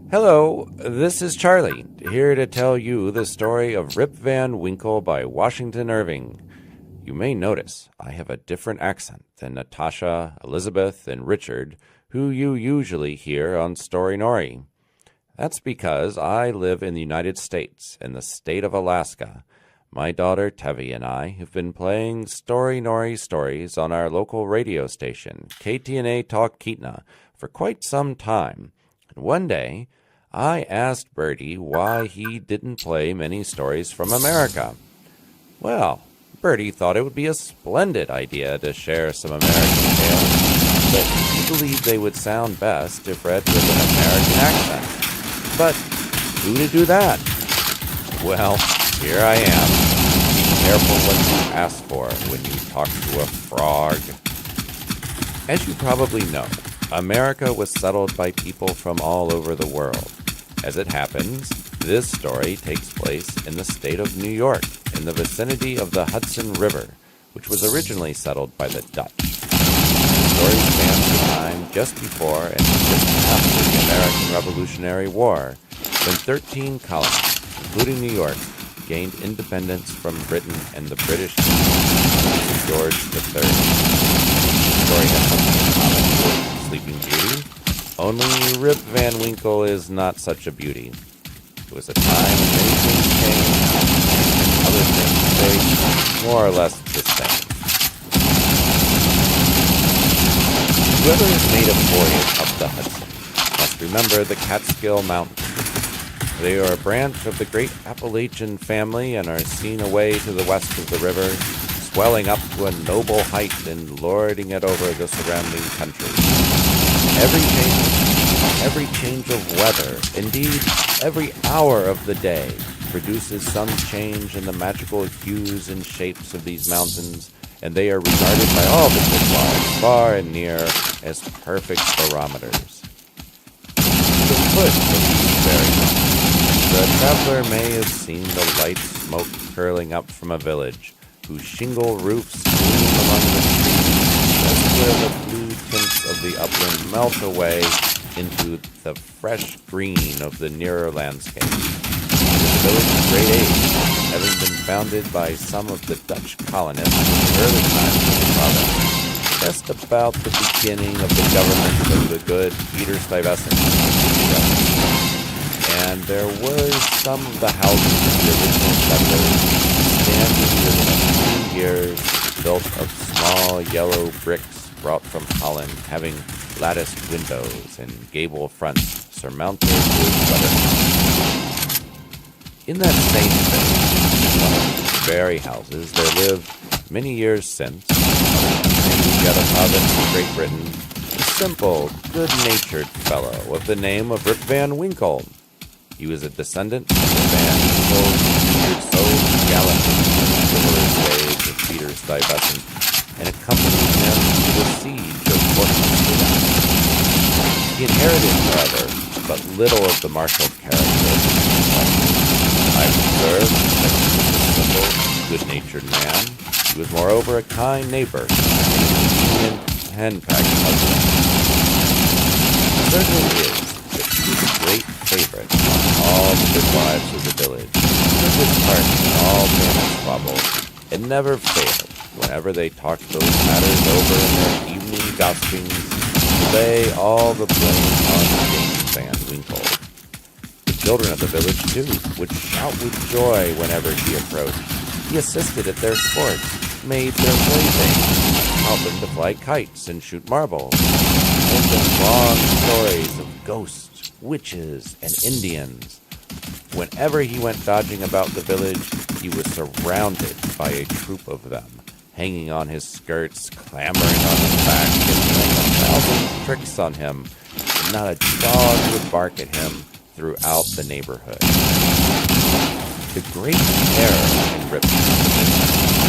Hello, this is Charlie, here to tell you the story of Rip Van Winkle by Washington Irving. You may notice I have a different accent than Natasha, Elizabeth, and Richard, who you usually hear on Story Nori. That's because I live in the United States, in the state of Alaska. My daughter Tevi and I have been playing Story Nori stories on our local radio station, KTNA Talk Kitna, for quite some time. And one day, I asked Bertie why he didn't play many stories from America. Well, Bertie thought it would be a splendid idea to share some American tales, but he believed they would sound best if read with an American accent. But who to do that? Well, here I am. Be careful what you ask for when you talk to a frog. As you probably know, America was settled by people from all over the world. As it happens, this story takes place in the state of New York, in the vicinity of the Hudson River, which was originally settled by the Dutch. The story spans the time just before and just after the American Revolutionary War, when 13 colonies, including New York, gained independence from Britain and the British King George III. The story has something in common with Sleeping Beauty, only Rip Van Winkle is not such a beauty. It was a time when many things changed, and other things stayed more or less the same. Whoever has made a voyage up the Hudson must remember the Catskill Mountains. They are a branch of the great Appalachian family and are seen away to the west of the river, swelling up to a noble height and lording it over the surrounding country. Every change of weather, indeed every hour of the day, produces some change in the magical hues and shapes of these mountains, and they are regarded by all visitors far and near as perfect barometers. To the foot of these very mountains, the traveler may have seen the light smoke curling up from a village, whose shingle roofs gleam among the trees, just where the blue tints of the upland melt away into the fresh green of the nearer landscape. This village of great age, having been founded by some of the Dutch colonists in the early times of the province, just about the beginning of the government of the good Peter Stuyvesant. And there were some of the houses of the original settlers standing within a few years, built of small yellow bricks brought from Holland, having latticed windows and gable fronts surmounted with weathercocks. In that same village, one of these very houses, there lived, many years since, in the other province of Great Britain, a simple, good-natured fellow of the name of Rip Van Winkle. He was a descendant of the Van Winkle who so gallantly in the chivalrous days of Peter Stuyvesant and accompanied him to the siege of Fort Massachusetts. He inherited, however, but little of the martial character of his father. I've observed that he was a simple, good-natured man. He was moreover a kind neighbor and a convenient hen-packing husband. Certain it is that he was a great favorite among all the good wives of the village. Took his part in all family squabbles, and never failed, whenever they talked those matters over in their evening gossipings, to lay all the blame on James Van Winkle. The children of the village, too, would shout with joy whenever he approached. He assisted at their sports, made their playthings, taught them to fly kites and shoot marbles, told them long stories of ghosts, witches, and Indians. Whenever he went dodging about the village, he was surrounded by a troop of them, hanging on his skirts, clambering on his back, and playing 1,000 tricks on him, and not a dog would bark at him throughout the neighborhood. The great terror in Rip's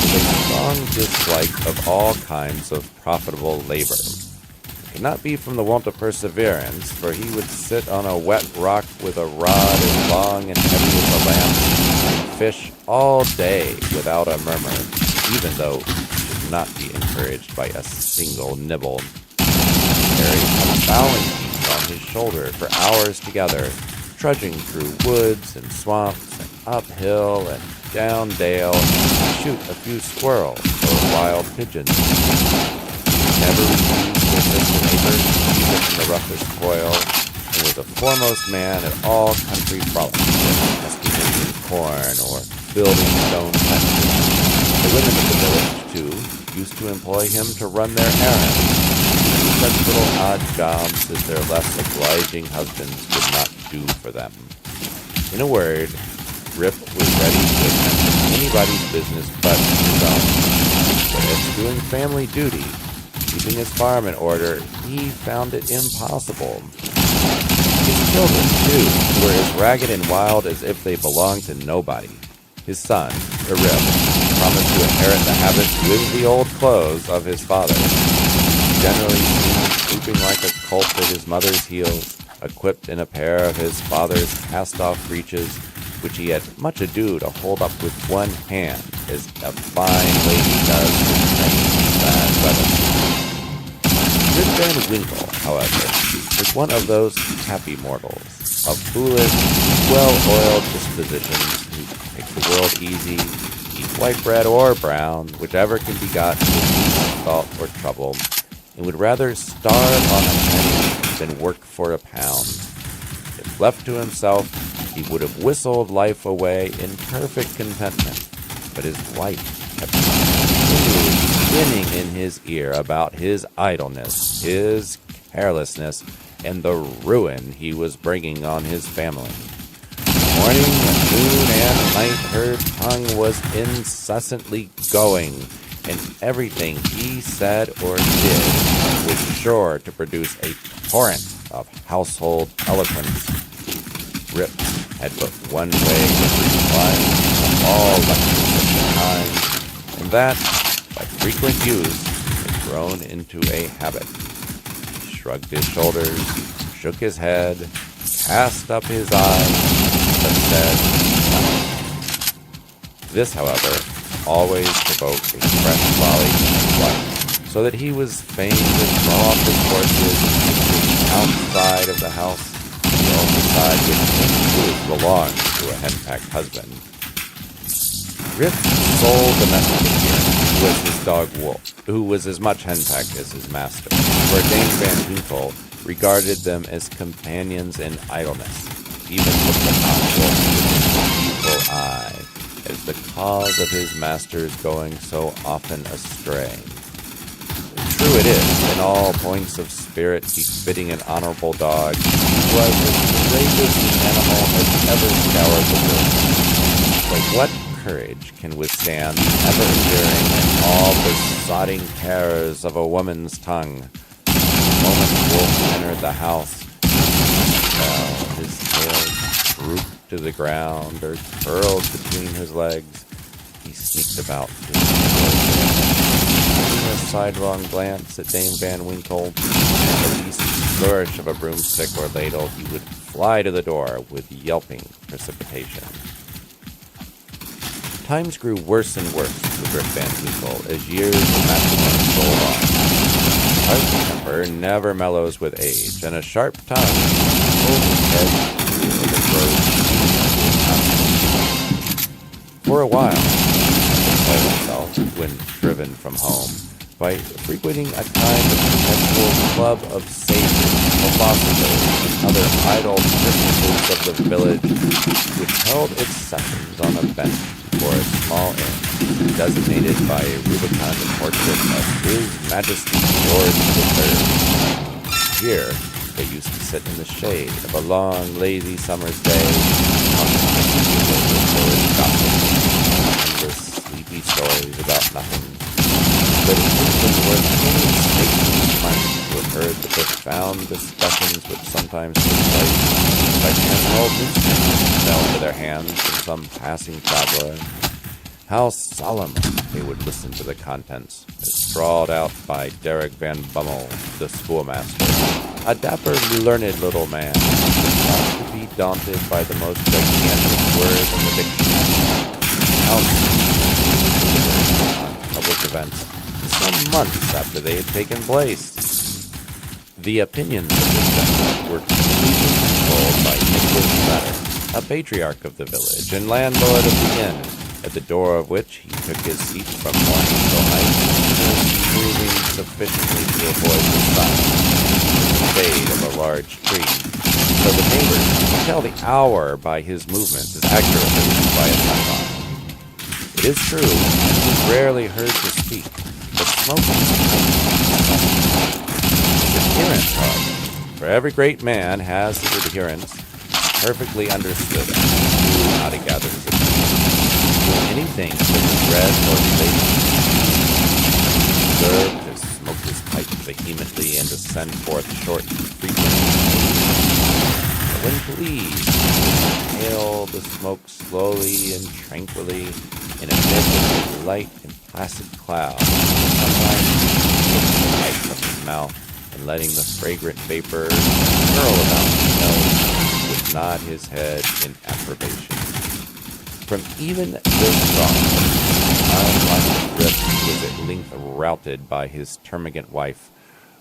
was a strong dislike of all kinds of profitable labor. It could not be from the want of perseverance, for he would sit on a wet rock with a rod as long and heavy as a lamp, and fish all day without a murmur, even though he should not be encouraged by a single nibble. He carried a fowling piece on his shoulder for hours together, trudging through woods and swamps and uphill and down dale to shoot a few squirrels or wild pigeons. He never refused to assist a neighbor, even in the roughest toil, and was a foremost man at all country frolics, excavating corn or building stone fences. The women of the village, too, used to employ him to run their errands, such little odd jobs as their less obliging husbands could not do for them. In a word, Rip was ready to attend to anybody's business but his own. But as doing family duty, keeping his farm in order, he found it impossible. His children, too, were as ragged and wild as if they belonged to nobody. His son, Rip, promised to inherit the habits with the old clothes of his father. Generally seen sleeping like a colt at his mother's heels, equipped in a pair of his father's cast-off breeches, which he had much ado to hold up with one hand, as a fine lady does with trained bad weather. Rip Van Winkle, however, was one of those happy mortals, of foolish, well-oiled dispositions who take the world easy, eat white bread or brown, whichever can be got with salt or trouble, and would rather starve on a penny than work for a pound. If left to himself, he would have whistled life away in perfect contentment, but his wife kept continually spinning in his ear about his idleness, his carelessness, and the ruin he was bringing on his family. Morning and noon and night her tongue was incessantly going, and everything he said or did was sure to produce a torrent of household eloquence. Rip had but one way of replying to all lectures of the kind, and that, by frequent use, had grown into a habit. He shrugged his shoulders, shook his head, cast up his eyes, but said nothing. This, however, always provoked a fresh volley from his wife, so that he was fain to throw off his horses and outside of the house, the only side which belonged to a hen-packed husband. Rip's sole domestic appearance was his dog Wolf, who was as much hen-packed as his master, for Dame Van Winkle regarded them as companions in idleness, even looked upon Wolf with an evil eye, as the cause of his master's going so often astray. True it is, in all points of spirit befitting an honorable dog, he was as courageous an animal as ever scoured the world. But what courage can withstand the ever-enduring and all-besotting terrors of a woman's tongue? The moment Wolf entered the house, his tail drooped to the ground or curled between his legs. He sneaked about a sidelong glance at Dame Van Winkle, and the least flourish of a broomstick or ladle, he would fly to the door with yelping precipitation. Times grew worse and worse with Rip Van Winkle as years of matrimony rolled on. Harsh temper never mellows with age, and a sharp tongue pulled his head like a crow's. For a while, he employed himself, when driven from home, by frequenting a kind of perpetual club of sages, philosophers, and other idle personages of the village, which held its sessions on a bench before a small inn, designated by a rubicund portrait of His Majesty George III. Here, they used to sit in the shade of a long, lazy summer's day, contemplating the village gossip, and sleepy stories about nothing. But it would have been worth any statesman's mind to have heard the profound discussions which sometimes took place by handheld newspapers fell into their hands from some passing traveler. How solemnly they would listen to the contents, as scrawled out by Derek Van Bummel, the schoolmaster, a dapper, learned little man, not to be daunted by the most gigantic word in the dictionary. How on public events some months after they had taken place. The opinions of this gentleman were completely controlled by Nicholas Vedder, a patriarch of the village and landlord of the inn, at the door of which he took his seat from morning till night, moving sufficiently to avoid the sun, the shade of a large tree, so the neighbors can tell the hour by his movements as accurately as by a sundial. It is true, he is rarely heard to speak, but smoking his adherents, however, for every great man has his adherents, perfectly understood and knew how to gather his attention. Anything that was read or related, he observed to smoke his pipe vehemently and to send forth short, frequent but when pleased, he inhaled the smoke slowly and tranquilly in a mist of a light and placid cloud, sometimes taking the pipe from his mouth and letting the fragrant vapor curl about his nose, would nod his head in approbation. From even this thought, unlucky Rip was at length routed by his termagant wife,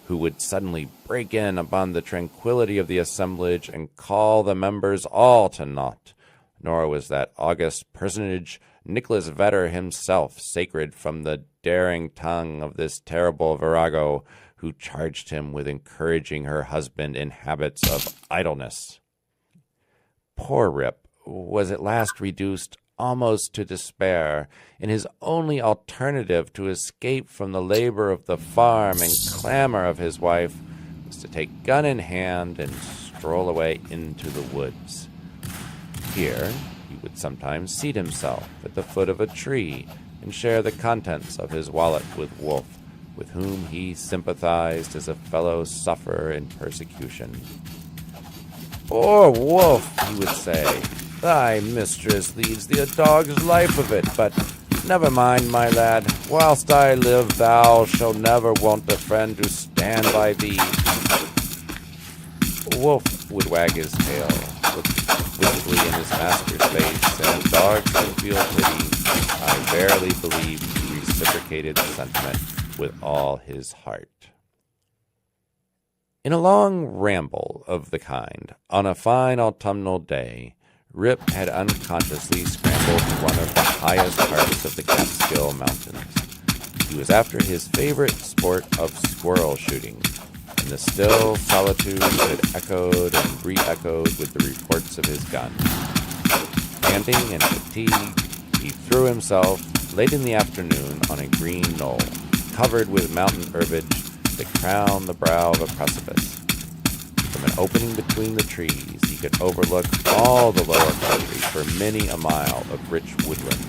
who would suddenly break in upon the tranquillity of the assemblage and call the members all to naught. Nor was that august personage, Nicholas Vedder himself, sacred from the daring tongue of this terrible virago, who charged him with encouraging her husband in habits of idleness. Poor Rip was at last reduced almost to despair, and his only alternative to escape from the labor of the farm and clamor of his wife was to take gun in hand and stroll away into the woods. Here he would sometimes seat himself at the foot of a tree and share the contents of his wallet with Wolf, with whom he sympathized as a fellow sufferer in persecution. "Poor Wolf," he would say, "thy mistress leads thee a dog's life of it, but never mind, my lad. Whilst I live, thou shalt never want a friend to stand by thee." Wolf would wag his tail, look wistfully in his master's face, and if dogs can feel pity, I verily believe he reciprocated the sentiment with all his heart. In a long ramble of the kind, on a fine autumnal day, Rip had unconsciously scrambled to one of the highest parts of the Catskill Mountains. He was after his favorite sport of squirrel shooting, and the still solitude had echoed and re-echoed with the reports of his gun. Panting and fatigued, he threw himself, late in the afternoon, on a green knoll, covered with mountain herbage that crowned the brow of a precipice. From an opening between the trees, he could overlook all the lower country for many a mile of rich woodland.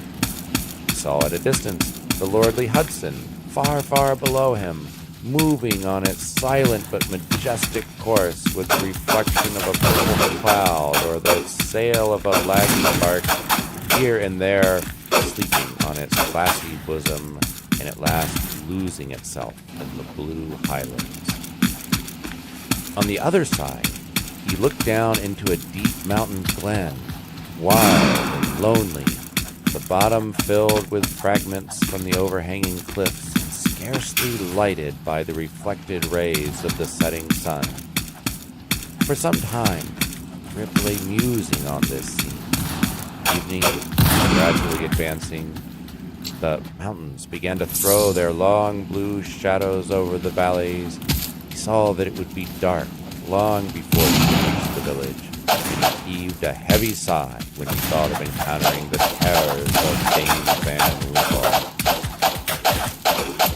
He saw at a distance the lordly Hudson, far, far below him, moving on its silent but majestic course with the reflection of a purple cloud or the sail of a lagging bark, here and there sleeping on its glassy bosom, and at last losing itself in the blue highlands. On the other side, he looked down into a deep mountain glen, wild and lonely, the bottom filled with fragments from the overhanging cliffs, and scarcely lighted by the reflected rays of the setting sun. For some time, Rip lay musing on this scene. Evening, gradually advancing, the mountains began to throw their long blue shadows over the valleys. He saw that it would be dark long before he reached the village, and he heaved a heavy sigh when he thought of encountering the terrors of Dame Van Winkle.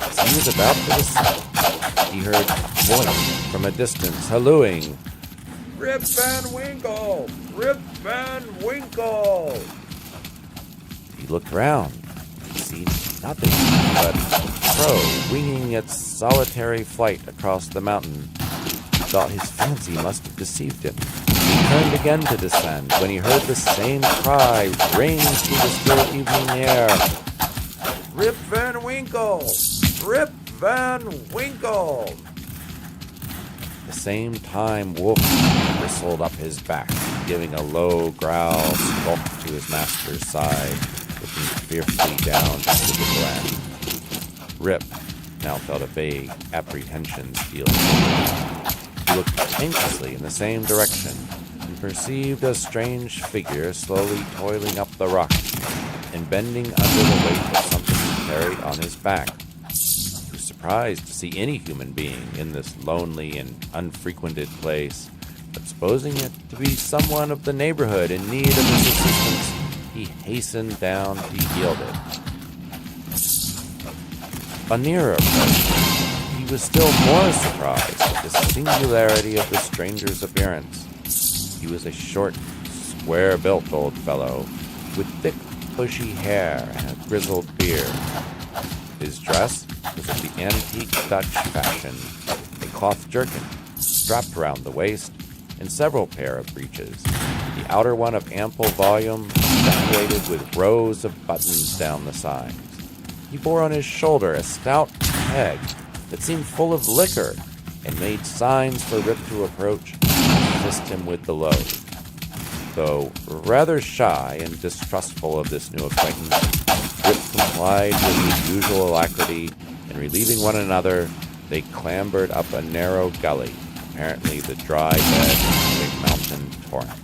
As he was about to descend, he heard a voice from a distance hallooing, "Rip Van Winkle! Rip Van Winkle!" He looked round. He seen nothing but a crow winging its solitary flight across the mountain. He thought his fancy must have deceived him. He turned again to descend when he heard the same cry ring through the still evening air. "Rip Van Winkle! Rip Van Winkle!" At the same time, Wolf bristled up his back, giving a low growl, skulked to his master's side, looking fearfully down into the glen. Rip now felt a vague apprehension steal. He looked anxiously in the same direction and perceived a strange figure slowly toiling up the rock and bending under the weight of something he carried on his back. He was surprised to see any human being in this lonely and unfrequented place, but supposing it to be someone of the neighborhood in need of his assistance, he hastened down to yield it. On nearer approach, he was still more surprised at the singularity of the stranger's appearance. He was a short, square-built old fellow with thick, bushy hair and a grizzled beard. His dress was of the antique Dutch fashion, a cloth jerkin strapped around the waist, and several pair of breeches, the outer one of ample volume, decorated with rows of buttons down the sides. He bore on his shoulder a stout keg that seemed full of liquor and made signs for Rip to approach and assist him with the load. Though rather shy and distrustful of this new acquaintance, Rip complied with his usual alacrity, and relieving one another, they clambered up a narrow gully, apparently the dry bed of a mountain torrent.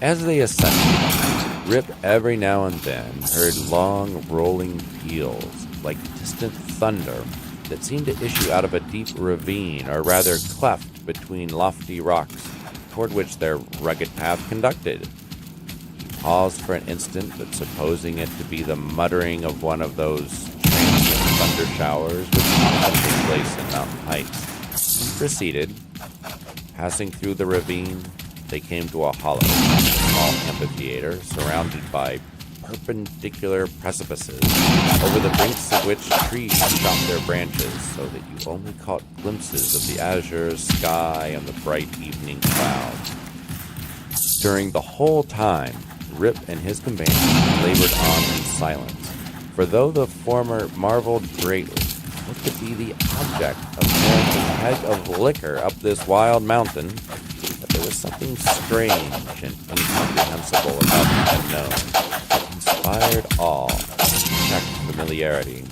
As they ascended, Rip every now and then heard long rolling peals, like distant thunder, that seemed to issue out of a deep ravine, or rather cleft between lofty rocks, toward which their rugged path conducted. He paused for an instant, but supposing it to be the muttering of one of those transient thunder showers which often take place in mountain heights, he proceeded. Passing through the ravine, they came to a hollow, small amphitheater surrounded by perpendicular precipices, over the brinks of which trees shot their branches so that you only caught glimpses of the azure sky and the bright evening clouds. During the whole time, Rip and his companion labored on in silence, for though the former marveled greatly what could be the object of carrying a keg of liquor up this wild mountain, but there was something strange and incomprehensible about the unknown that inspired awe and checked familiarity.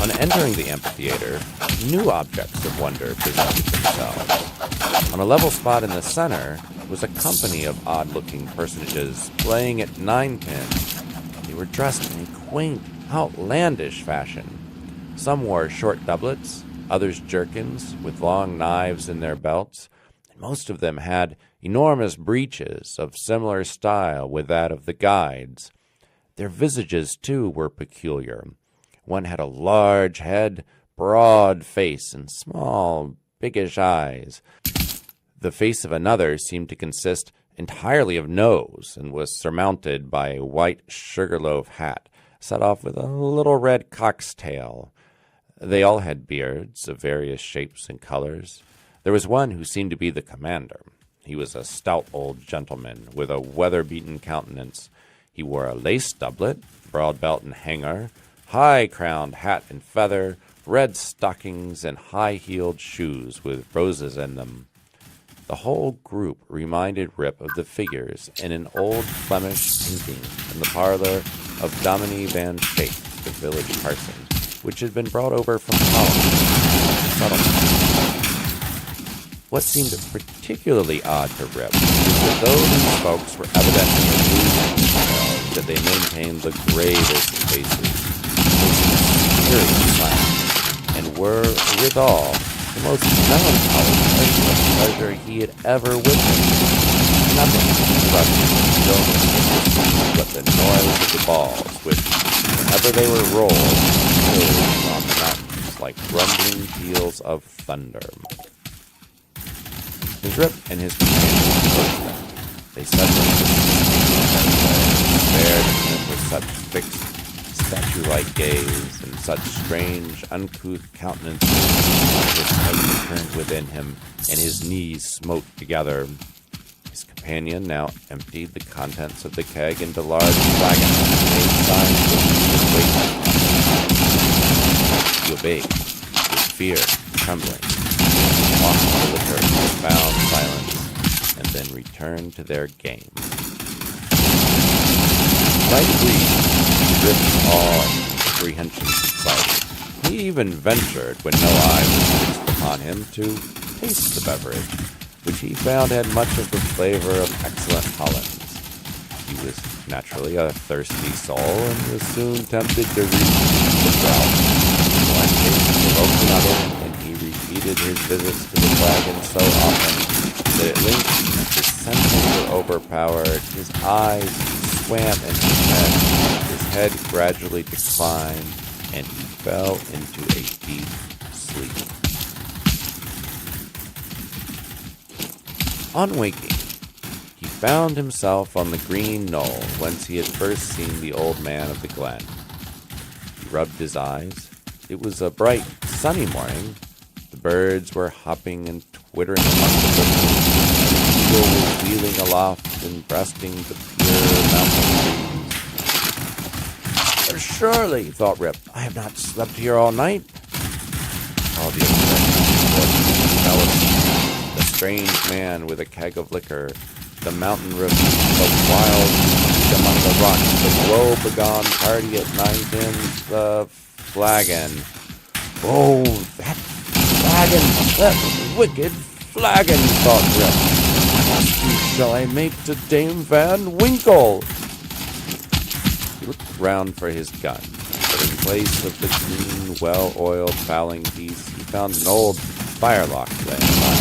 On entering the amphitheater, new objects of wonder presented themselves. On a level spot in the center was a company of odd-looking personages playing at ninepins. They were dressed in a quaint, outlandish fashion. Some wore short doublets, others jerkins with long knives in their belts, and most of them had enormous breeches of similar style with that of the guides. Their visages, too, were peculiar. One had a large head, broad face, and small, biggish eyes. The face of another seemed to consist entirely of nose, and was surmounted by a white sugarloaf hat, set off with a little red cock's tail. They all had beards of various shapes and colors. There was one who seemed to be the commander. He was a stout old gentleman with a weather-beaten countenance. He wore a lace doublet, broad belt and hanger, high-crowned hat and feather, red stockings, and high-heeled shoes with roses in them. The whole group reminded Rip of the figures in an old Flemish painting in the parlor of Dominie van Schaik, the village parson, which had been brought over from Holland. What seemed particularly odd to Rip was that though these folks were evidently illusions themselves, that they maintained the gravest faces, serious silence, and were, withal, the most melancholy expression of pleasure he had ever witnessed. Nothing interrupted the stillness but the noise of the balls, which, whenever they were rolled, filled on the mountains like rumbling peals of thunder. As Rip and his companions approached them, they suddenly stared at him with such fixed, statue-like gaze and such strange, uncouth countenances that his head turned within him and his knees smote together. His companion now emptied the contents of the keg into large flagons and made signs to his wait. He obeyed, with fear, trembling, walked the liquor in profound silence, and then returned to their game. By degrees, Rip's awe and apprehension subsided. He even ventured, when no eye was fixed upon him, to taste the beverage, which he found had much of the flavor of excellent Hollands. He was naturally a thirsty soul, and was soon tempted to reach the drought. One taste provoked another, and he repeated his visits to the wagon so often that at length his senses were overpowered, his eyes swam in his head gradually declined, and he fell into a deep sleep. On waking, he found himself on the green knoll whence he had first seen the old man of the glen. He rubbed his eyes. It was a bright, sunny morning. The birds were hopping and twittering among the bushes. The eagle was wheeling aloft and breasting the pure mountain breeze. Surely, thought Rip, I have not slept here all night. All the the strange man with a keg of liquor, the mountain ravine, the wild beast among the rocks, the woe-begone party at Nine Pins, the flagon. Oh, that flagon, that wicked flagon, thought Rip. What shall I make to Dame Van Winkle? He looked round for his gun, but in place of the green, well-oiled fowling piece, he found an old firelock laying by.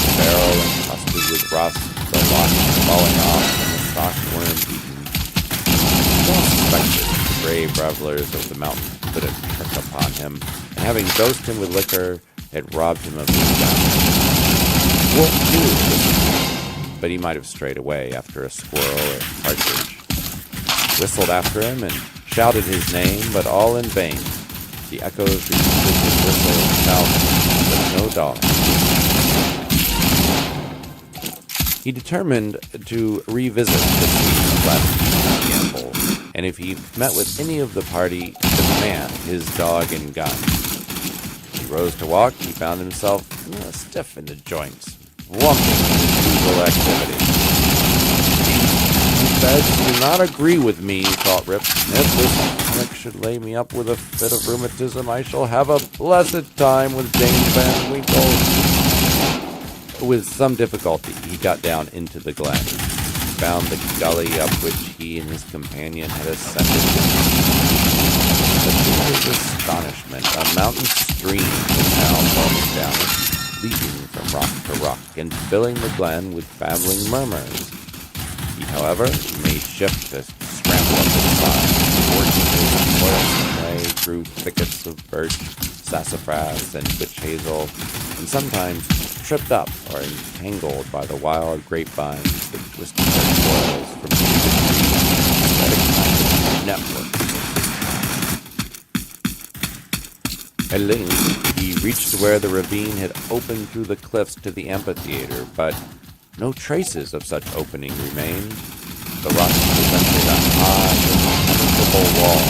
The barrel encrusted with rust, the lock falling off, and the stock worm-eaten. No suspected the brave revelers of the mountain put a trick upon him, and having dosed him with liquor, had robbed him of his gun. Wolf too, but he might have strayed away after a squirrel or partridge. Whistled after him and shouted his name, but all in vain. The echoes repeated his whistle and shout, but no dog. He determined to revisit the scene of last gamble, and if he met with any of the party, demand his dog and gun. He rose to walk. He found himself stiff in the joints, wanting his usual activity. These beds do not agree with me, thought Rip. If this comic should lay me up with a fit of rheumatism, I shall have a blessed time with Dame Van Winkle. With some difficulty, he got down into the glen. He found the gully up which he and his companion had ascended. But to his astonishment, a mountain stream was now flowing down it, leaping from rock to rock and filling the glen with babbling murmurs. He, however, made shift to scramble up its side, working his toilsome way through thickets of birch, sassafras, and witch hazel, and sometimes tripped up or entangled by the wild grapevines that twisted their coils from the trees that a kind of network. At length, he reached where the ravine had opened through the cliffs to the amphitheater, but no traces of such opening remained. The rocks presented a high, impenetrable wall,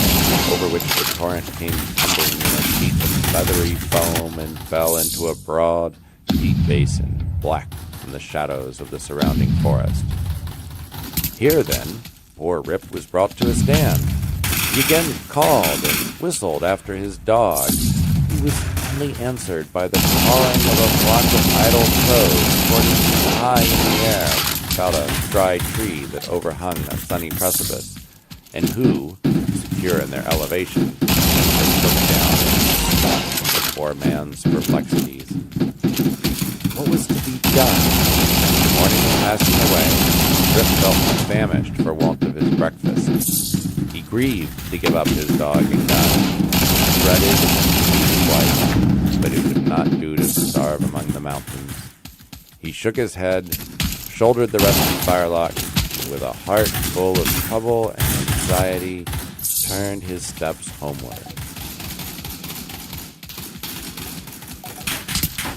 over which the torrent came tumbling in a sheet of feathery foam and fell into a broad, deep basin, black from the shadows of the surrounding forest. Here, then, poor Rip was brought to a stand. He again called and whistled after his dog. He was only answered by the cawing of a flock of idle crows soaring high in the air about a dry tree that overhung a sunny precipice, and who, secure in their elevation, just looked down and stopped the poor man's perplexities. What was to be done? The morning was passing away. Rip felt famished for want of his breakfast. He grieved to give up his dog and gun. He dreaded his wife, but it would not do to starve among the mountains. He shook his head, shouldered the rusty firelock, and with a heart full of trouble and anxiety, turned his steps homeward.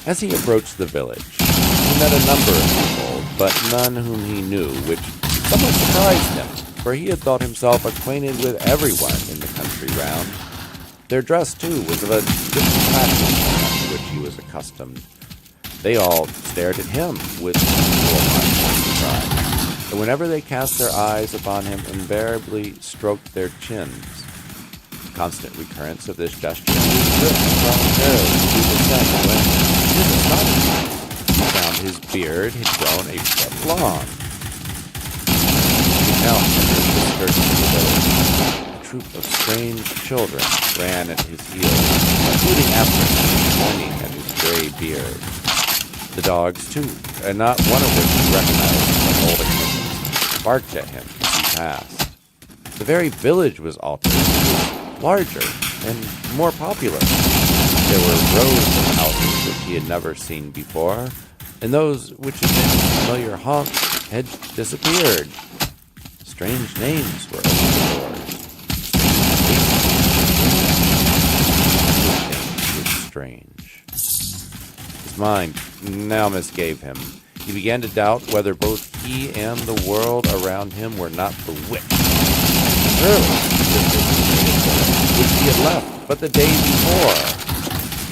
As he approached the village, he met a number of people, but none whom he knew, which somewhat surprised him, for he had thought himself acquainted with everyone in the country round. Their dress, too, was of a different fashion from that to which he was accustomed. They all stared at him with equal surprise, and whenever they cast their eyes upon him, invariably stroked their chins. constant recurrence of this gesture Rip voluntarily to the set when, to his astonishment, he found his beard had grown a foot long. He now entered the skirts of the village. A troop of strange children ran at his heels, including after him, pointing at his gray beard. The dogs, too, and not one of which he recognized as holding him, barked at him as he passed. The very village was altered. It was larger and more popular. There were rows of houses which he had never seen before, and those which had been familiar haunts had disappeared. Strange names were over the doors. Everything was strange. His mind now misgave him. He began to doubt whether both he and the world around him were not bewitched. Surely, which he had left but the day before.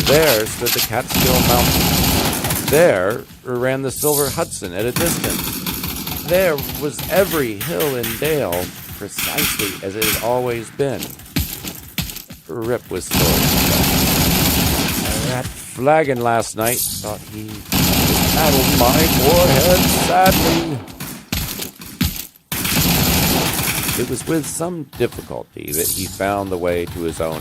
There stood the Catskill Mountains. There ran the Silver Hudson at a distance. There was every hill and dale, precisely as it had always been. Rip was still that flagon last night, thought he, rattled my forehead sadly. It was with some difficulty that he found the way to his own